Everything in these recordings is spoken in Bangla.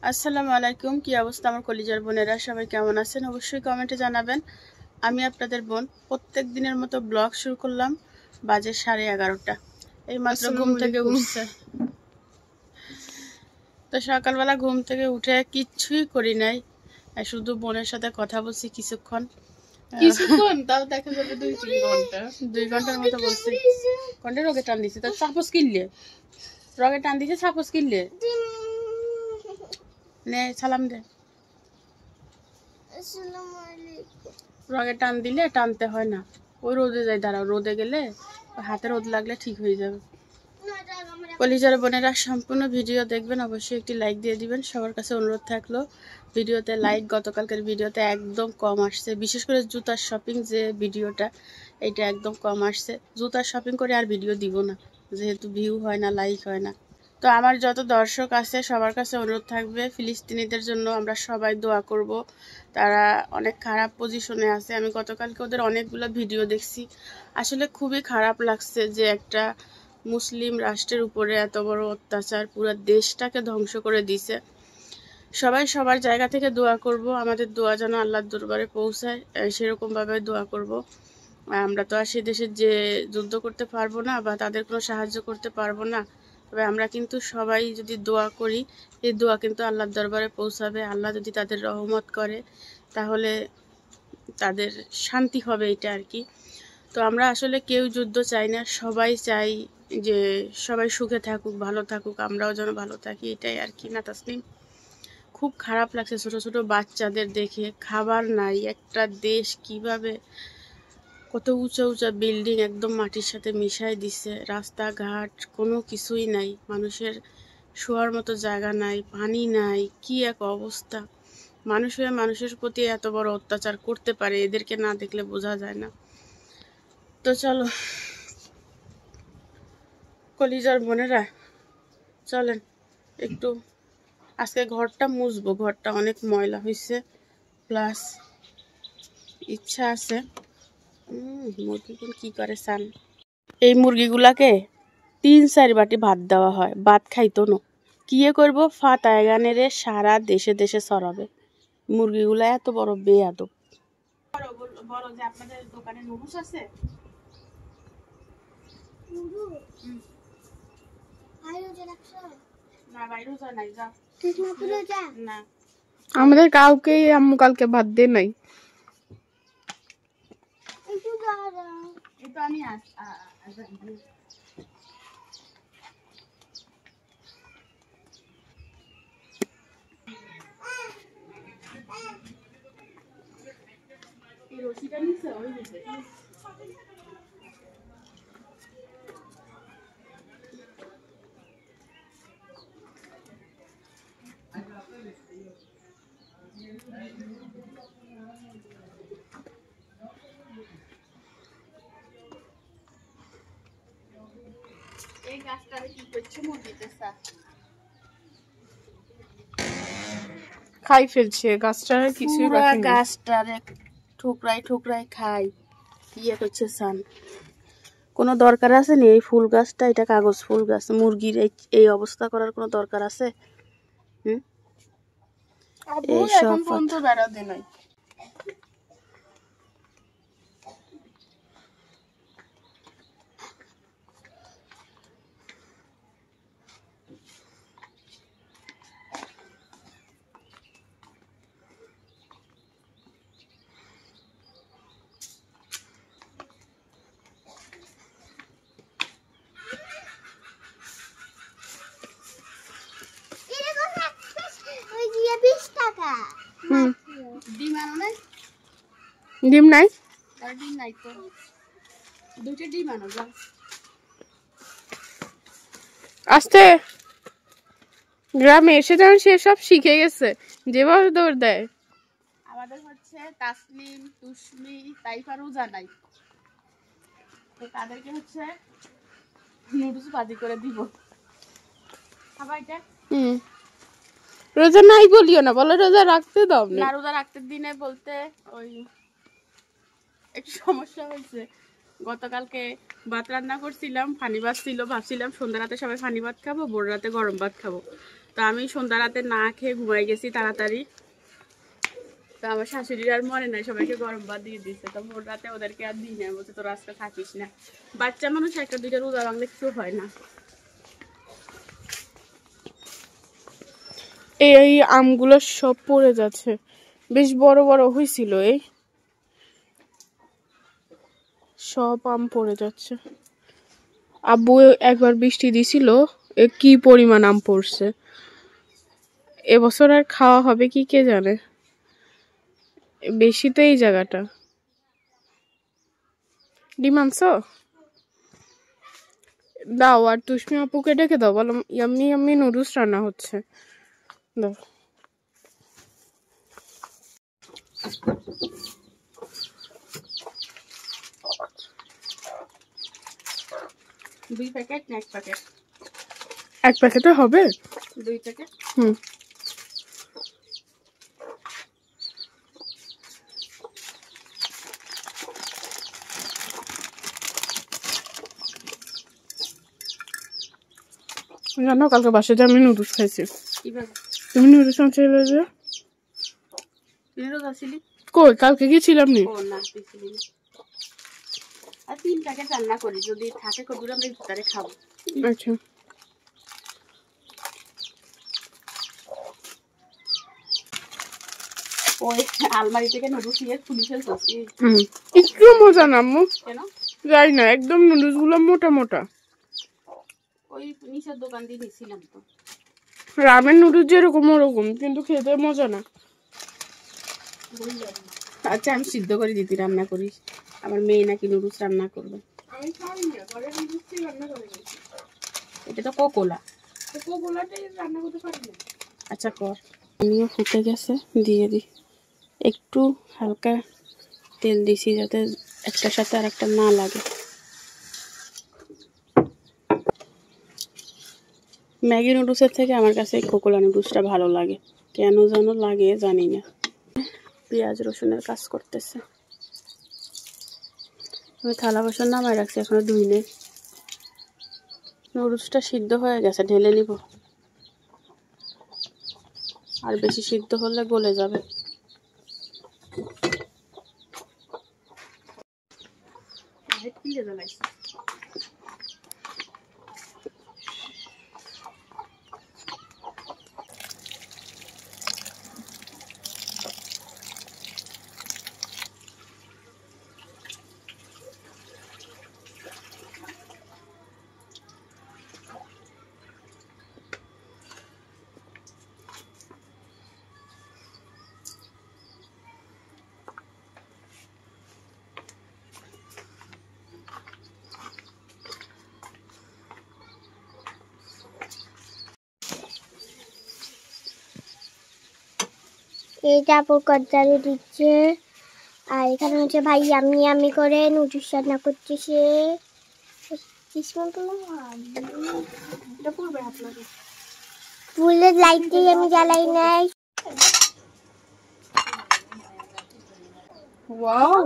আসসালামু আলাইকুম। কি অবস্থা আমার কলিজার বোনেরা, সবাই কেমন আছেন? অবশ্যই কমেন্টে জানাবেন। আমি আপনাদের বোন প্রত্যেক দিনের মতো ব্লগ শুরু করলাম। বাজে 11:30। এই মাত্র ঘুম থেকে উঠছে। তো সকালবেলা ঘুম থেকে উঠে কিচ্ছুই করি নাই, শুধু বোনের সাথে কথা বলছি কিছুক্ষণ। তাও দেখা যাবে 2-3 ঘন্টার মতো বলছি। কন্টে রোগে টান দিছে, তার সাপোজ কিনলে রগে টান দিছে, সাপোজ কিনলে নে সালাম দে। রগে টান দিলে টানতে হয় না, ওই রোদে যাই দাঁড়াও, রোদে গেলে হাতে রোদ লাগলে ঠিক হয়ে যাবে। কলিজার বোনেরা সম্পূর্ণ ভিডিও দেখবেন, অবশ্যই একটি লাইক দিয়ে দিবেন। সবার কাছে অনুরোধ থাকলো ভিডিওতে লাইক গতকালকের ভিডিওতে একদম কম আসছে, বিশেষ করে জুতার শপিং যে ভিডিওটা, এটা একদম কম আসছে। জুতার শপিং করে আর ভিডিও দিব না, যেহেতু ভিউ হয় না, লাইক হয় না। তো আমার যত দর্শক আছে সবার কাছে অনুরোধ থাকবে, ফিলিস্তিনিদের জন্য আমরা সবাই দোয়া করব। তারা অনেক খারাপ পজিশনে আছে। আমি গতকালকে ওদের অনেকগুলো ভিডিও দেখছি, আসলে খুবই খারাপ লাগছে যে একটা মুসলিম রাষ্ট্রের উপরে এত বড় অত্যাচার, পুরো দেশটাকে ধ্বংস করে দিছে। সবাই সবার জায়গা থেকে দোয়া করব, আমাদের দোয়া যেন আল্লাহর দরবারে পৌঁছায়, সেরকমভাবে দোয়া করব। আমরা তো আর সে দেশে যে যুদ্ধ করতে পারবো না বা তাদের কোনো সাহায্য করতে পারবো না, তবে আমরা কিন্তু সবাই যদি দোয়া করি, এই দোয়া কিন্তু আল্লাহর দরবারে পৌঁছাবে। আল্লাহ যদি তাদের রহমত করে তাহলে তাদের শান্তি হবে, এটা আর কি। তো আমরা আসলে কেউ যুদ্ধ চাই না, সবাই চাই যে সবাই সুখে থাকুক, ভালো থাকুক, আমরাও যেন ভালো থাকি, এটাই আর কি। না তাসনিম, খুব খারাপ লাগছে ছোট ছোট বাচ্চাদের দেখে। খাবার নাই, একটা দেশ কিভাবে কত উঁচা উঁচা বিল্ডিং একদম মাটির সাথে মিশাই দিছে, রাস্তাঘাট কোনো কিছুই নাই, মানুষের শোয়ার মতো জায়গা নাই, পানি নাই, কি এক অবস্থা। মানুষের মানুষের প্রতি এত বড় অত্যাচার করতে পারে, এদেরকে না দেখলে বোঝা যায় না। তো চলো কলিজার বোনেরা, চলেন একটু আজকে ঘরটা মুছবো, ঘরটা অনেক ময়লা হয়েছে, প্লাস ইচ্ছা আছে মুরগিগুলো কি করে চান, এই মুরগিগুলাকে 3-4 বাটি ভাত দেওয়া হয়, ভাত খাইতো না, কি করবো, ফাতায় গানেরে সারা দেশে দেশে ছড়াবে। মুরগিগুলা এত বড় বেয়াদব। বড় যে আপনাদের দোকানে নুডলস আছে, না বাইরেও যায় নাই, যা না আমাদের কাউকে আম্মু কালকে ভাত দে নাই। এটা আমি এই রশিটা নিচ্ছে ওই দিকে। এই গাছটারে কি করছে, মুরগিতে খাই ফেলছে গাছটা, কিছুই বাকি নেই। গাছটারে ঠুকরাই ঠুকরাই খাই, ইয়ে করছে সান। কোনো দরকার আছে নি এই ফুল গাছটা, এটা কাগজ ফুল গাছ, মুরগির এই অবস্থা করার কোনো দরকার আছে? এখন পর্যন্ত বেড়া দে নাই। ডিম নাই, ডিম নাই তো, 2টা ডিম আনো যাও। আস্তে গ্রামে এসে যেমন সে সব শিখে গেছে, যেভাবে দৌড় দেয়। আমাদের হচ্ছে তাসলিম, তুসমি, তাইফা, রোজা নাই, তো তাদেরকে হচ্ছে নুডলস ভাজি করে দিব। খাবার এটা রোজা নাই বলিও না, বলো রোজা রাখতে দাও না। রোজা রাখতে দিনে বলতে ওই একটু সমস্যা হয়েছে, গতকালকে ভাত রান্না করছিলাম, ফানি ভাত ছিল, ভাবছিলাম সন্ধ্যা রাতে সবাই ফানি ভাত খাবো, ভোর রাতে গরম ভাত খাবো। তো আমি সন্ধ্যা রাতে না খেয়ে ঘুমাই গেছি তাড়াতাড়ি। তো আমার শাশুড়ির আর মনে নাই, সবাইকে গরম ভাত দিয়ে দিচ্ছে। তো ভোর রাতে ওদেরকে আর দিই না, বলছে তোর আজকে থাকিস না। বাচ্চা মানুষ একটা দুইটা রোজা ভাঙলে কিছু হয় না। এই আমগুলো সব পড়ে যাচ্ছে, বেশ বড় বড় হয়েছিল, এই সব আম পড়ে যাচ্ছে। আব্বু একবার বৃষ্টি দিছিল, কি পরিমাণ আম পড়ছে। এবছর আর খাওয়া হবে কি কে জানে, বেশি তো এই জায়গাটা। ডিম আনছো? দাও, আর তুষ্মি আপুকে ডেকে দাও, বলো ইয়াম্মি ইয়াম্মি নুডলস রান্না হচ্ছে। দাও। 2 প্যাকেট না 1 প্যাকেট? 1 প্যাকেটে হবে? 2 প্যাকেট। জানো কালকে বাসায় আমি নুডলস খাইছি। কিভাবে? তুমি নুডলস আনতে এলে যে? তুই রোজ আসিলি? কই, কালকে গেছিলাম নি। ও না, দিছিলি না। আর 3 প্যাকেট রান্না করি, যদি থাকে কদুর আমরা ইফতারে খাবো। আচ্ছা। ওই আলমারি থেকে নুডলস নিয়ে খুলে ফেলতেছি। একটু মজা না আম্মু? কেন? যাই না, একদম নুডলস গুলো মোটা মোটা। ওই নিচের দোকান দিয়ে নিছিলাম তো। রামেন নুডলস যেরকম ওরকম, কিন্তু খেতে মজা না। আচ্ছা, আমি সিদ্ধ করে দিতে রান্না করি। আমার মেয়ে নাকি নুডলস রান্না করবে। আমি খাই না, ঘরে নুডলস রান্না করে দিয়েছি। এটা তো কোকোলা। তো কোকোলাটাই রান্না করতে পারি না। আচ্ছা কর। আমিও ফুটে গেছে, দিয়ে দিই। একটু হালকা তেল দিছি যাতে একটার সাথে আর একটা না লাগে। ম্যাগি নুডলসের থেকে আমার কাছে এই কোকোলা নুডলসটা ভালো লাগে, কেন যেন লাগে জানি না। পেঁয়াজ রসুনের কাজ করতেছে। আমি থালা বাসন নামায় রাখছি, এখনো ধুই নেই। নুডলসটা সিদ্ধ হয়ে গেছে, ঢেলে নিব। আর বেশি সিদ্ধ হলে গলে যাবে। এটা আপুর কর্তারে দিচ্ছে, আর এখানে হচ্ছে ভাই আমি আমি করে নুডলস রান্না করতেছে। ফুলের লাইট দিয়ে আমি জ্বালাই নাই। ওয়াও,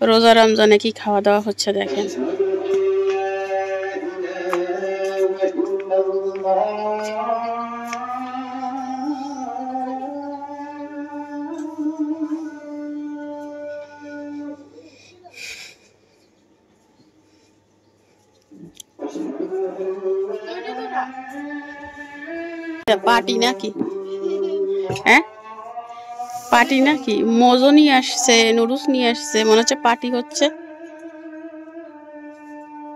রোজা রমজানে কি খাওয়া দাওয়া হচ্ছে দেখেন। পার্টি নাকি? হ্যাঁ, পার্টি নাকি? মোজো নিয়ে আসছে, নুডলস নিয়ে আসছে, মনে হচ্ছে পার্টি হচ্ছে।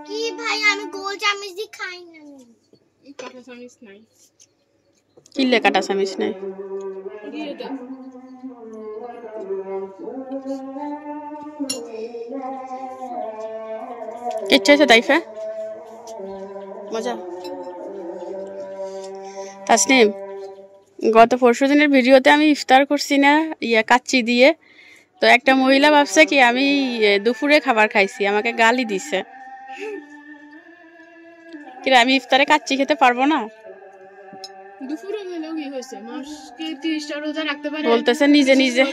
কি ভাই, আমি গোল চামচ দিয়ে খাই না। এই কাঁটা চামচ নাই। কিলে কাটা চামিচ নাই? দিয়ে দাও। ইচ্ছা হয়েছে তাইফা? মজা। তাসনিম, গত 4 দিনের ভিডিওতে আমি ইফতার করছি না কাচ্চি দিয়ে, তো একটা মহিলা ভাবছে কি আমি দুপুরে খাবার খাইছি, আমাকে গালি দিছে। কি আমি ইফতারে কাচ্চি খেতে পারবো না? দুপুরে গেলেও কি হয়েছে, মানুষকে 30টা রোজা রাখতে পারে। বলতেছে নিজে নিজে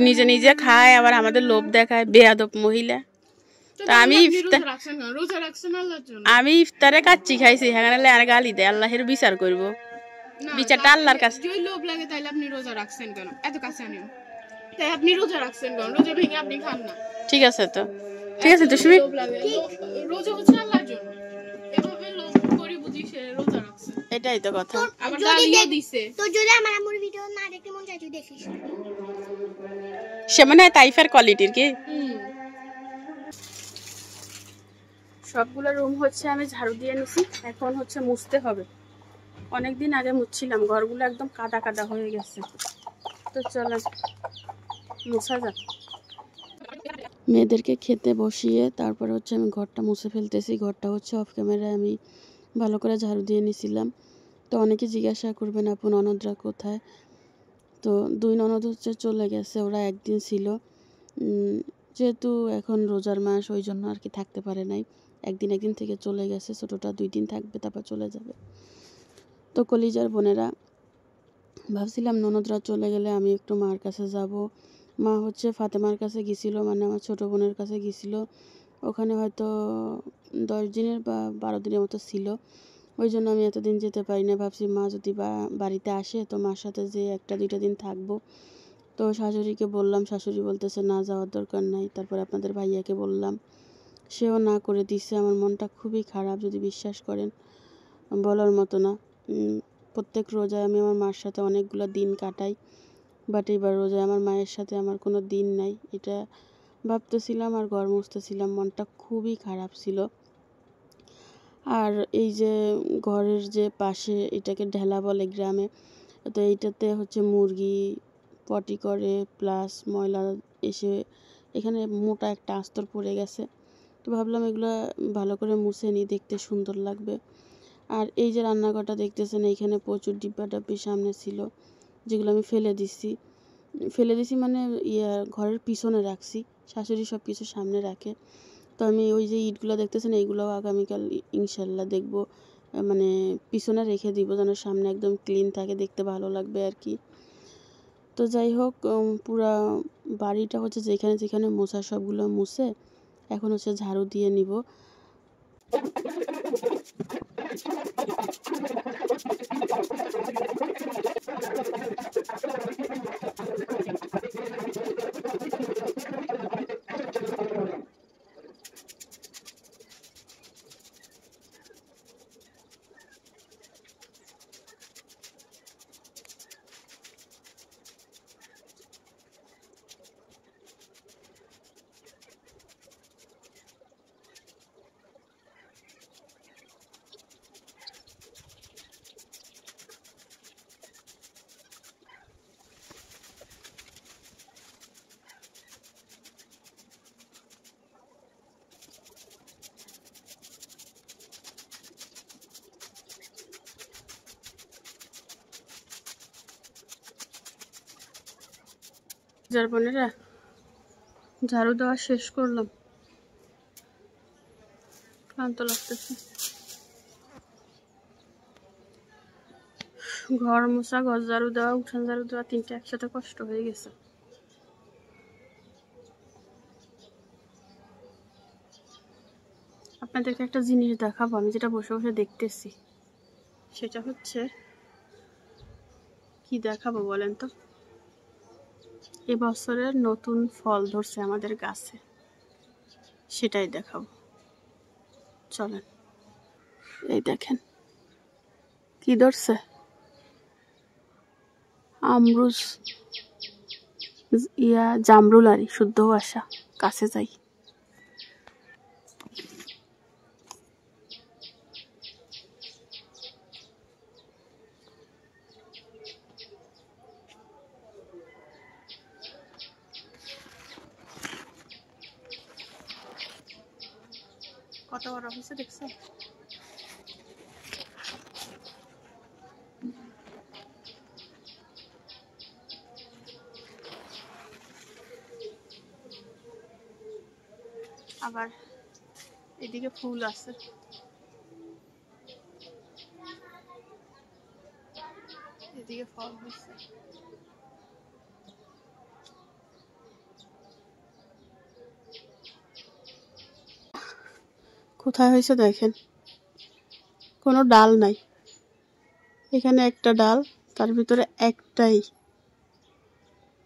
নিজে নিজে খায়, আবার আমাদের লোভ দেখায়, বেয়াদব মহিলা। তা আমি রোজা রাখছেন না, রোজা রাখছেন আল্লাহর জন্য। আমি ইফতারে কাচ্চি খাইছি, সেখানে আর গালি দেয়, আল্লাহের বিচার করব, বিচারটা আল্লাহর কাছে। যদি লোভ লাগে তাহলে আপনি রোজা রাখছেন কেন? এত কাছে আনিও, তাই আপনি রোজা রাখছেন কেন? রোজা ভেঙে আপনি খান না। ঠিক আছে তো, ঠিক আছে তুষমি, রোজা হচ্ছে আল্লাহর জন্য, এভাবে লোভ করে বুঝি সে রোজা রাখছে। এটাই তো কথা। আবার গালিও দিছে। তো যদি আমার আম্মুর ভিডিও না দেখতে মন চাই, তুই দেখিস। সে মানে তাইফের কোয়ালিটির কি। সবগুলো রুম হচ্ছে আমি ঝাড়ু দিয়ে নিছি, এখন হচ্ছে মুছতে হবে। অনেকদিন আগে মুছছিলাম, ঘরগুলো একদম কাদা কাদা হয়ে গেছে। তো চলো মুছা যাক। মেয়েদেরকে খেতে বসিয়ে তারপরে হচ্ছে আমি ঘরটা মুছে ফেলতেছি। ঘরটা হচ্ছে অফ ক্যামেরায় আমি ভালো করে ঝাড়ু দিয়ে নিছিলাম। তো অনেকে জিজ্ঞাসা করবেন আপু ননদরা কোথায়। তো 2 ননদ হচ্ছে চলে গেছে, ওরা একদিন ছিল, যেহেতু এখন রোজার মাস ওই জন্য আর কি থাকতে পারে নাই, একদিন থেকে চলে গেছে। ছোটোটা 2 দিন থাকবে, তারপর চলে যাবে। তো কলিজার বোনেরা, ভাবছিলাম ননদরা চলে গেলে আমি একটু মার কাছে যাব। মা হচ্ছে ফাতেমার কাছে গেছিলো, মানে আমার ছোটো বোনের কাছে গেছিলো। ওখানে হয়তো 10 দিনের বা 12 দিনের মতো ছিল, ওই জন্য আমি এতদিন যেতে পারি না। ভাবছি মা যদি বাড়িতে আসে তো মার সাথে যে 1-2 দিন থাকবো। তো শাশুড়িকে বললাম, শাশুড়ি বলতেছে না যাওয়ার দরকার নাই। তারপর আপনাদের ভাইয়াকে বললাম, সেও না করে দিচ্ছে। আমার মনটা খুবই খারাপ, যদি বিশ্বাস করেন, বলার মতো না। প্রত্যেক রোজায় আমি আমার মার সাথে অনেকগুলো দিন কাটাই, বাট এবার রোজায় আমার মায়ের সাথে আমার কোনো দিন নাই। এটা ভাবতেছিলাম আর ঘর মুছতেছিলাম, মনটা খুবই খারাপ ছিল। আর এই যে ঘরের যে পাশে, এটাকে ঢেলা বলে গ্রামে, তো এইটাতে হচ্ছে মুরগি পটি করে, প্লাস ময়লা এসে এখানে মোটা একটা আস্তর পড়ে গেছে। তো ভাবলাম এগুলো ভালো করে মুছে নিই, দেখতে সুন্দর লাগবে। আর এই যে রান্নাঘরটা দেখতেছেন, এইখানে প্রচুর ডিব্বা ডাব্বি সামনে ছিল, যেগুলো আমি ফেলে দিছি মানে ঘরের পিছনে রাখছি। শাশুড়ি সব কিছু সামনে রাখে। তো আমি ওই যে ইটগুলো দেখতেছেন, এইগুলোও আগামীকাল ইনশাল্লাহ দেখবো, মানে পিছনে রেখে দিব, যেন সামনে একদম ক্লিন থাকে, দেখতে ভালো লাগবে আর কি। তো যাই হোক, পুরা বাড়িটা হচ্ছে যেখানে যেখানে মোছা সবগুলো মুছে এখন হচ্ছে ঝাড়ু দিয়ে নিব। যার বোনেরা, ঝাড়ু দেওয়া শেষ করলাম, ক্লান্ত লাগতেছে। ঘর মোছা, ঘর ঝাড়ু দেওয়া, উঠান ঝাড়ু দেওয়া, 3টা একসাথে কষ্ট হয়ে গেছে। আপনাদেরকে একটা জিনিস দেখাবো, আমি যেটা বসে বসে দেখতেছি, সেটা হচ্ছে কি দেখাবো বলেন তো। এবছরের নতুন ফল ধরছে আমাদের গাছে, সেটাই দেখাবো, চলেন। এই দেখেন কি ধরছে, আমরুজ, জামরুলারি শুদ্ধ ভাষা। কাছে যাই। কত বড় হয়েছে দেখছো? আবার এদিকে ফুল আছে। এদিকে ফল হচ্ছে। কোথায় হয়েছে দেখেন, কোনো ডাল নাই, এখানে একটা ডাল, তার ভিতরে একটাই,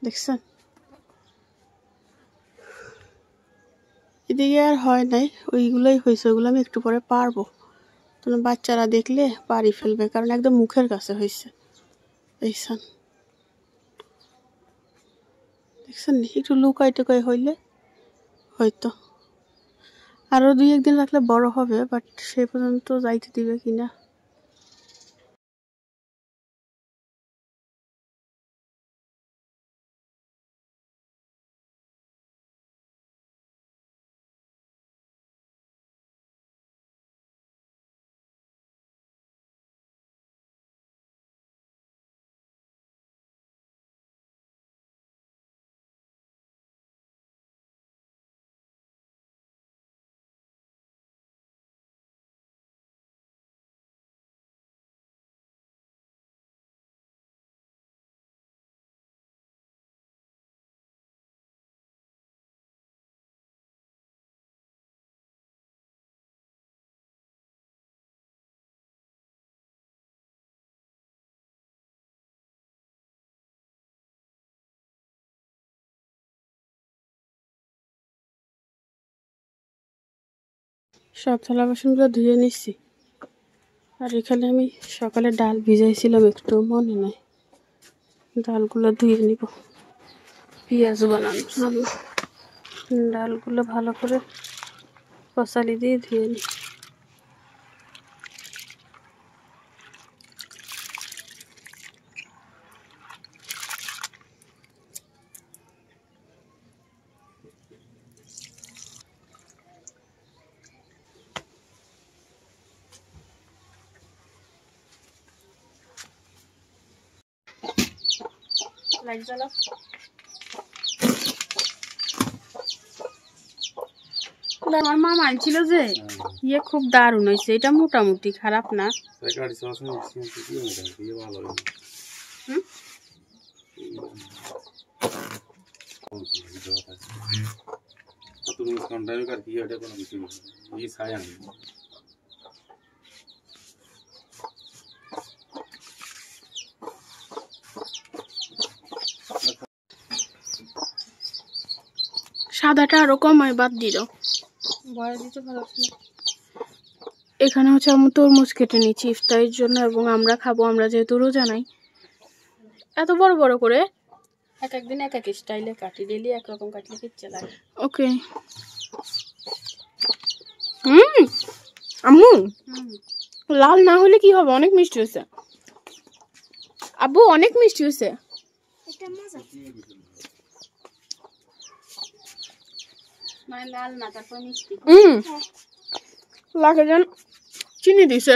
দেখছেন? এদিকে আর হয় নাই, ওইগুলোই হয়েছে, ওইগুলো আমি একটু পরে পারবো। তোমার বাচ্চারা দেখলে পারি ফেলবে, কারণ একদম মুখের কাছে হয়েছে। দেখছেন দেখছেন একটু লুকাই টুকাই হইলে হয়তো আরো 2-1 দিন রাখলে বড় হবে, বাট সে পর্যন্ত যাইতে দিবে কিনা। সব থালা বাসনগুলো ধুয়ে নিচ্ছি। আর এখানে আমি সকালে ডাল ভিজাইছিলাম, একটু মনে নাই, ডালগুলো ধুয়ে নিব পেঁয়াজ বানানোর জন্য। ডালগুলো ভালো করে কষালি দিয়ে ধুয়ে নিই। লাইট জ্বালাও। আমার মামা আনছিল যে, ইয়ে খুব দারুণ হয়েছে, এটা মোটামুটি খারাপ না। সাদাটা আরো কমায় বাদ দিল, বয়া দিতে ভালো না। এখানে হচ্ছে আমি তরমুজ কেটে নিচ্ছি ইফতারের জন্য, এবং আমরা খাবো, আমরা যেহেতু রোজা নাই। এত বড় বড় করে এক একদিন এক এক স্টাইলে কাটি, ডেলি একরকম কাটলে কিচ্ছে লাগে। ওকে। আম্মু, লাল না হলে কি হবে? অনেক মিষ্টি হয়েছে আব্বু, অনেক মিষ্টি হয়েছে। লাল না, তারপর মিষ্টি। লাগে যেন চিনি দিছে,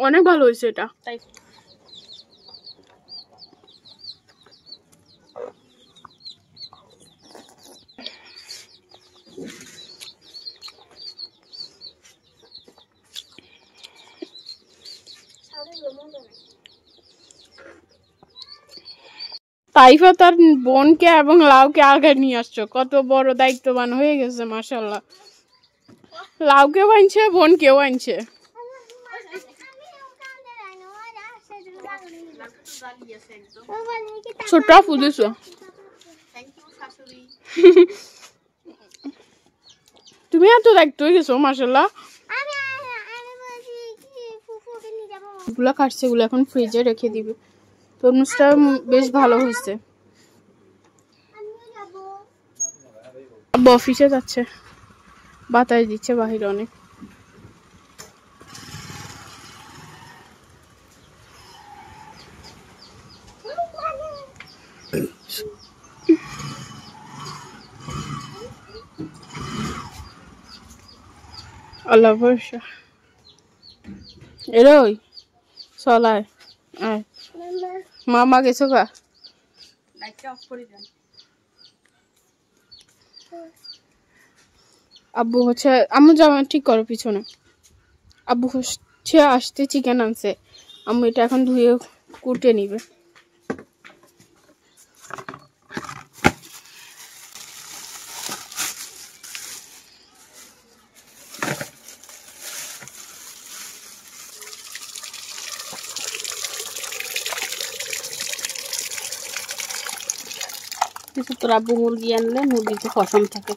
অনেক ভালো হয়েছে এটা। তাই তাইফা তার বোনকে এবং লাউকে আগে নিয়ে আসছো, কত বড় দায়িত্ববান হয়ে গেছে মাশাআল্লাহ। লাউকেও আনছে, বোনকেও আনছে। ছোট ফুদিস তুমি এত দায়িত্ব হয়ে গেছো মাশাআল্লাহ। এগুলো কাটছে, এগুলো এখন ফ্রিজে রেখে দিবি। তরমুজটা বেশ ভালো হয়েছে। অফিসে যাচ্ছে, বাতাস দিচ্ছে বাহিরে অনেক। আল্লাহ ভরসা। এরই চলায় মামা গেছো গা, লাইটটা অফ করে দেন। আব্বু হচ্ছে, আম্মু জামা ঠিক করো পিছনে। আব্বু হচ্ছে আসতে চিকেন আনছে, আম্মু এটা এখন ধুয়ে কুটে নিবে। তোর আব্বু মুরগি আনলে মুরগিতে পশম থাকে।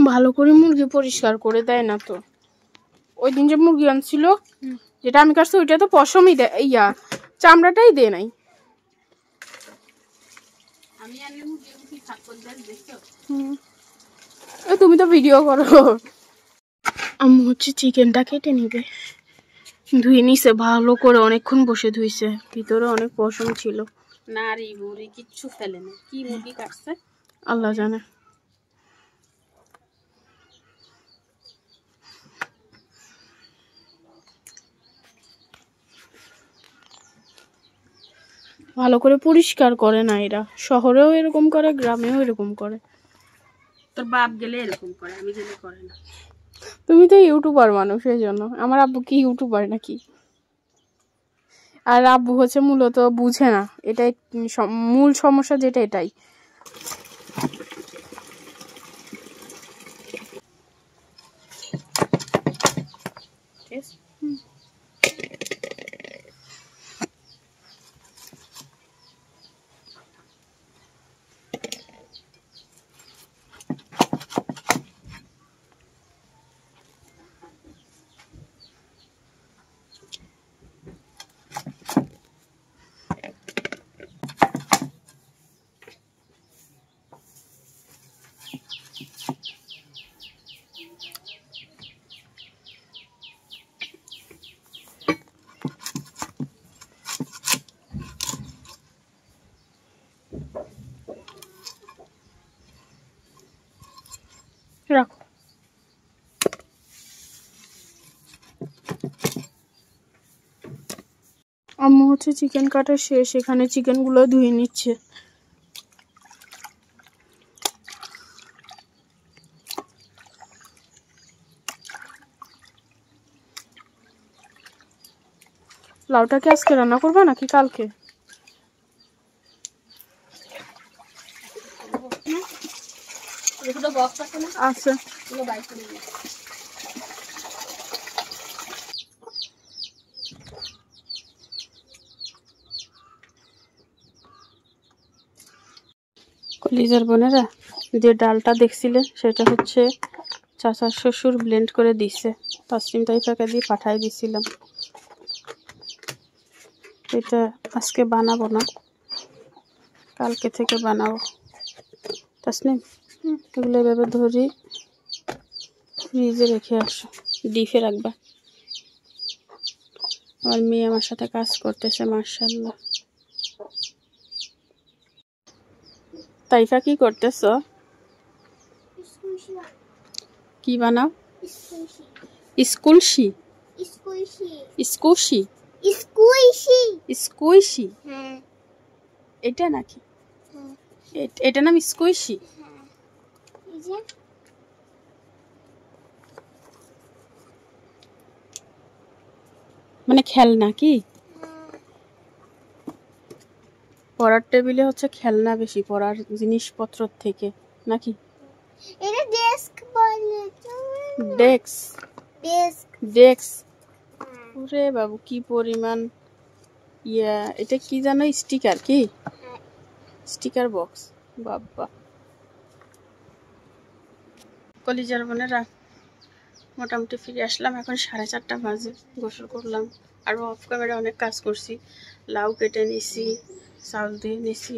ভালো করে মুরগি পরিষ্কার করে দেয় না তো। ওই দিন যে মুরগি আনছিল যেটা আমি কাটছি ওইটা তো পশমই দেয়, ইয়া চামড়াটাই দে নাই। তুমি তো ভিডিও করো। আম্মু হচ্ছে চিকেনটা কেটে নিবে, ধুয়ে নিছে ভালো করে, অনেকক্ষণ বসে ধুইছে, ভিতরে অনেক পশম ছিল। নাড়ি বুড়ি কিচ্ছু ফেলে না। কি মুরগি কাটছে আল্লাহ জানে। ভালো করে পরিষ্কার করে না এরা, শহরেও এরকম করে গ্রামেও এরকম করে। তোর বাপ গেলে এরকম করে, আমি গেলে করে না। তুমি তো ইউটিউবার মানুষ, এই জন্য। আমার আব্বু কি ইউটিউবার নাকি? আর আব্বু হচ্ছে মূলত বুঝে না, এটাই মূল সমস্যা, যেটা এটাই। রাখো। আম্মু হচ্ছে চিকেন কাটা শেষ, এখানে চিকেন গুলো ধুয়ে নিচ্ছে। লাউটা কি আজকে রান্না করবে নাকি কালকে? আচ্ছা, কলিজার বোনেরা, যে ডালটা দেখছিলে সেটা হচ্ছে চাচার শ্বশুর ব্লেন্ড করে দিছে, তাসলিম তাইফাকে দিয়ে পাঠাই দিছিলাম। এটা আজকে বানাবো না, কালকে থেকে বানাবো। তাসলিম, এগুলো এভাবে ধরি ফ্রিজে রেখে আসো, ডিপে রাখবা। আমার মেয়ে আমার সাথে কাজ করতেছে, মাশাআল্লাহ। তাইফা কি করতেছ? কি বানাও? স্কুলশি। স্কুশি। স্কুইশি। এটা নাকি? এটা নাম স্কুইশি। মানে খেলনা কি? পড়ার টেবিলে হচ্ছে খেলনা বেশি, পড়ার জিনিসপত্র থেকে নাকি? এটা ডেস্ক বলে তো। ডেস্ক। ডেস্ক। ডেস্ক। ওরে বাবু কি পরিমাণ ইয়া! এটা কি জানো? স্টিকার কি? Sticker box. বাবা, কলিজার বোনেরা, মোটামুটি ফিরে আসলাম। এখন 4:30 বাজে। গোসল করলাম, আর অফ ক্যামেরা অনেক কাজ করছি। লাউ কেটে নিছি, চাউল দিয়ে নিছি।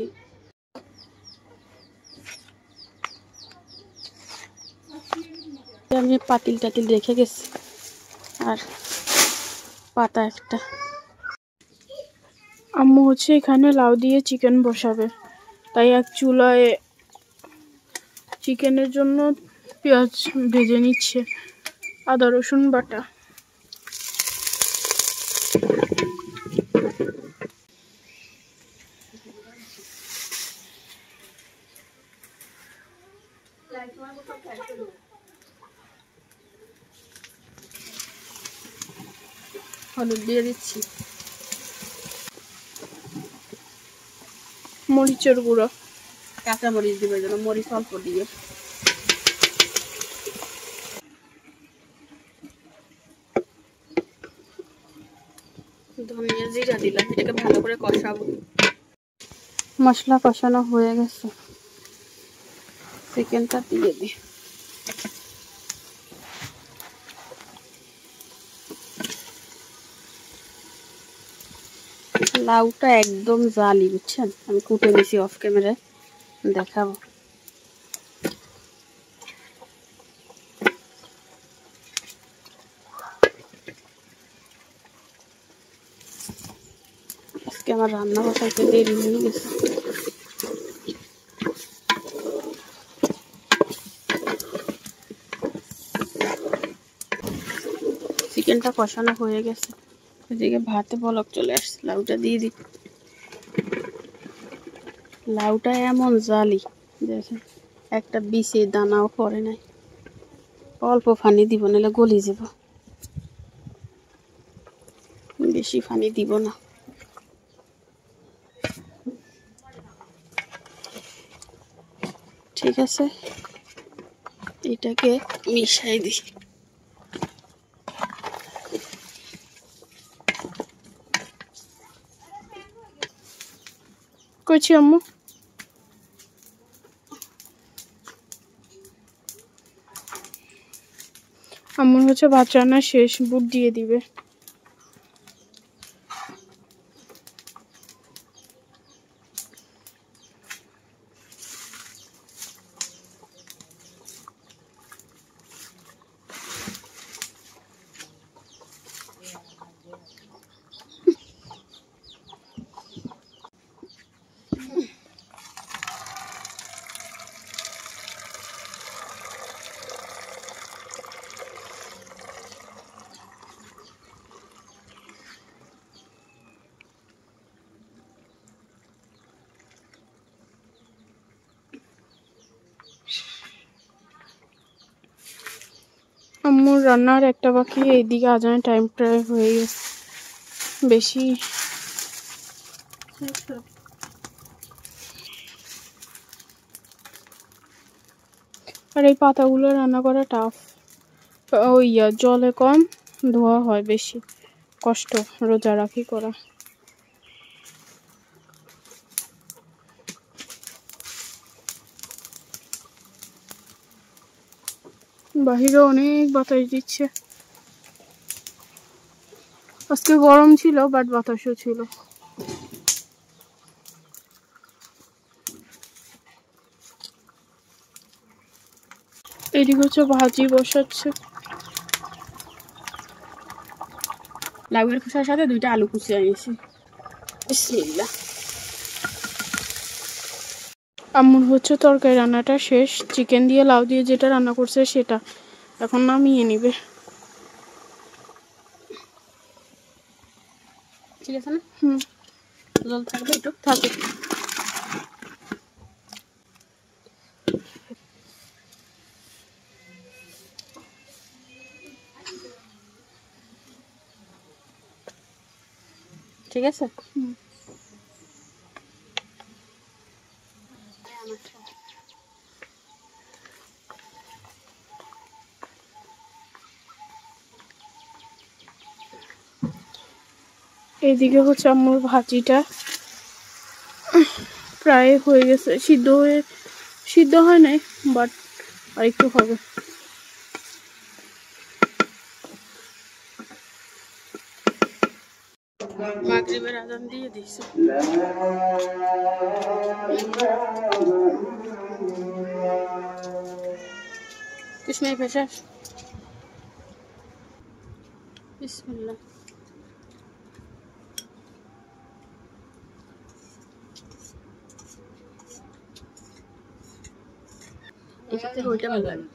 আমি পাতিল টাতিল রেখে গেছি, আর পাতা একটা। আম্মু হচ্ছে এখানে লাউ দিয়ে চিকেন বসাবে, তাই এক চুলায় চিকেনের জন্য পেঁয়াজ ভেজে নিচ্ছে। আদা রসুন বাটা, হলুদ দিয়ে দিচ্ছি, মরিচের গুঁড়ো, কাঁচা মরিচ দিব, যেন মরিচ অল্প দিয়ে, ধনিয়া জিরা দিলাম। এটাকে ভালো করে কষাবো। মশলা কষানো হয়ে গেছে, চিকেনটা দিয়ে দিই। লাউটা একদম জালি, বুঝছেন? আমি কুটে নিছি, অফ ক্যামেরায় দেখাবো। আজকে আমার রান্না বসাইতে দেরি হয়ে গেছে। চিকেনটা কষানো হয়ে গেছে, এদিকে ভাতে বলক চলে আসছে। লাউটা দিয়ে দিই। লাউটা এমন জালি, দেখেন একটা বিচে দানাও পড়ে নাই। অল্প পানি দিব, নাহলে গলি যাব। বেশি পানি দিব না। ঠিক আছে, এটাকে মিশাই দিই। কইছি আম্মু। আম্মুর হচ্ছে ভাত রান্না শেষ, বুট দিয়ে দিবে। আম্মুর রান্নার একটা বাকি, এইদিকে আজানের টাইম প্রায় হয়ে গেছে বেশি। আর এই পাতাগুলো রান্না করা টাফ। ওই জলে কম, ধোয়া হয় বেশি, কষ্ট রোজা রাখি করা। বাহিরে অনেক বাতাস দিচ্ছে। আজকে গরম ছিল, বাট বাতাসও ছিল। এদিকে হচ্ছে ভাজি বসাচ্ছে। লাউয়ের খোসার সাথে 2টা আলু কুচি আনিয়েছি। বিসমিল্লাহ। আম্মুর হচ্ছে তরকারি রান্নাটা শেষ, চিকেন দিয়ে লাউ দিয়ে যেটা রান্না করছে সেটা এখন নামিয়ে নিবে। ঠিক আছে না? জল থাকবে একটু, থাকে। ঠিক আছে। এইদিকে হচ্ছে আম্মুর ভাজিটা প্রায় হয়ে গেছে, সিদ্ধ হয় নাই, বাট আর একটু হবে। মাগরিবের আজান দিয়ে দিছে। কুসমাই ফেসাস। বিসমিল্লাহ। এটাতে ওইটা ভালো লাগে।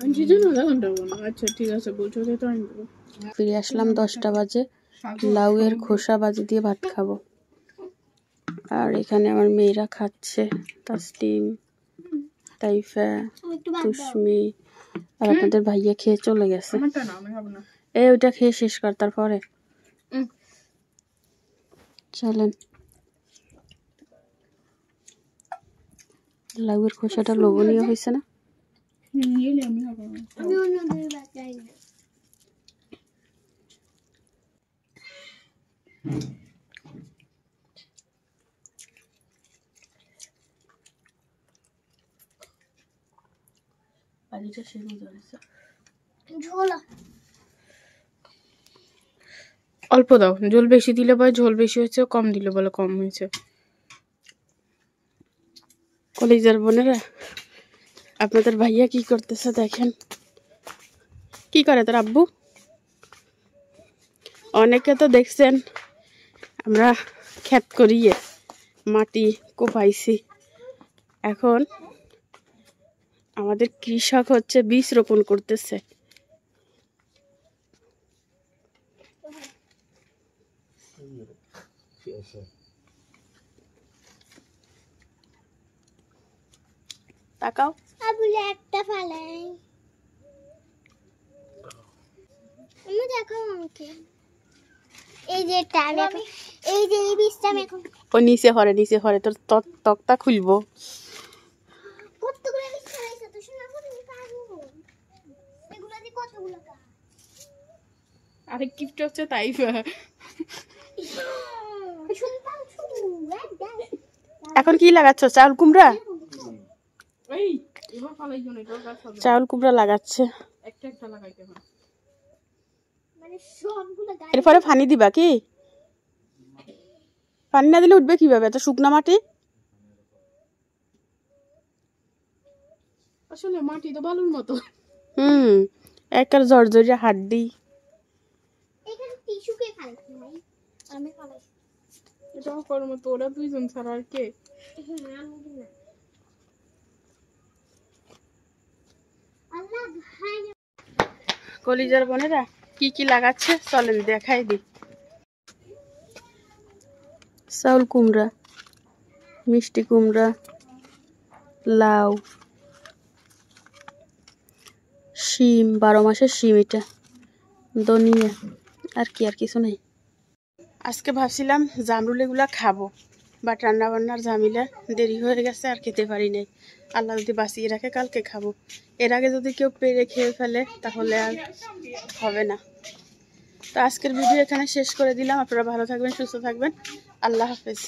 আনছি জন্য আধা ঘন্টা বলো। আচ্ছা ঠিক আছে, বলছো তো আমি দেবো। ফিরে আসলাম 10টা বাজে, লাউয়ের খোসা বাজি দিয়ে ভাত খাবো। আর এখানে আমার মেয়েরা খাচ্ছে, তাসলিম, তাইফা, তুষ্মি, আর আপনাদের ভাইয়া খেয়ে চলে গেছে। আমারটা না, আমি খাবো না। ওইটা খেয়ে শেষ কর, তারপরে চলেন। লাউয়ের খোসাটা লোভনীয় হয়েছে না? আমি খাবো না। আমি অন্যদের বাসায় না। ঝোলা অল্প দাও, ঝোল বেশি দিলে বলে ঝোল বেশি হয়েছে, কম দিলে বলে কম হয়েছে। কলিজার বোনেরা, আপনাদের ভাইয়া কি করতেছে দেখেন। কি করে তোর আব্বু? অনেকে তো দেখছেন আমরা ক্ষেত করিয়ে মাটি কোপাইছি, এখন আমাদের কৃষক হচ্ছে বীজ রোপণ করতেছে। তাকাও, আবুলে একটা ফালাই। আমি দেখাও আমাকে। এই যে আমি এই যে এই বীজটা আমি এখন ও নিচে হরে তোর তক্তা খুলবো। কতগুলো বীজ ফেলাইছো তো শোনা আমি পারবো। এগুলা দিয়ে কতগুলো গাছ? আরেক গিফট হচ্ছে তাইফা। শুনতাম শুধু এখন কি লাগাচ্ছ? চাউল কুমড়া? এই এবার ফালাই জন্য এটা গাছ হবে। চাউল কুমড়া লাগাচ্ছে। একটা একটা লাগাইতে হয়। মানে সবগুলো গাছ এরপরে পানি দিবা কি? পানি না দিলে উঠবে কিভাবে এত শুকনা মাটি? আসলে মাটি তো বালুর মতো। একার জর্জরিয়া হাড্ডি। এখানে টিস্যু কে ফালাইছে ভাই? আমি ফালাইছি। এটা করার মতো ওরা দুইজন ছাড়া আর কে? আমি না। আল্লাহ ভাই কলিজার বোনেরা কি কি লাগাচ্ছে চলেন দেখাই দিই। চাউল কুমড়া, মিষ্টি কুমড়া, লাউ, শিম, 12 মাসের শিম, এটা ধনিয়া, আর কিছু নাই। আজকে ভাবছিলাম জামরুল এগুলা খাবো, বাট রান্না বান্নার ঝামেলা দেরি হয়ে গেছে আর খেতে পারি নাই। আল্লাহ যদি বাঁচিয়ে রাখে কালকে খাবো। এর আগে যদি কেউ পেরে খেয়ে ফেলে তাহলে আর হবে না। তো আজকের ভিডিও এখানে শেষ করে দিলাম। আপনারা ভালো থাকবেন, সুস্থ থাকবেন। আল্লাহ হাফেজ।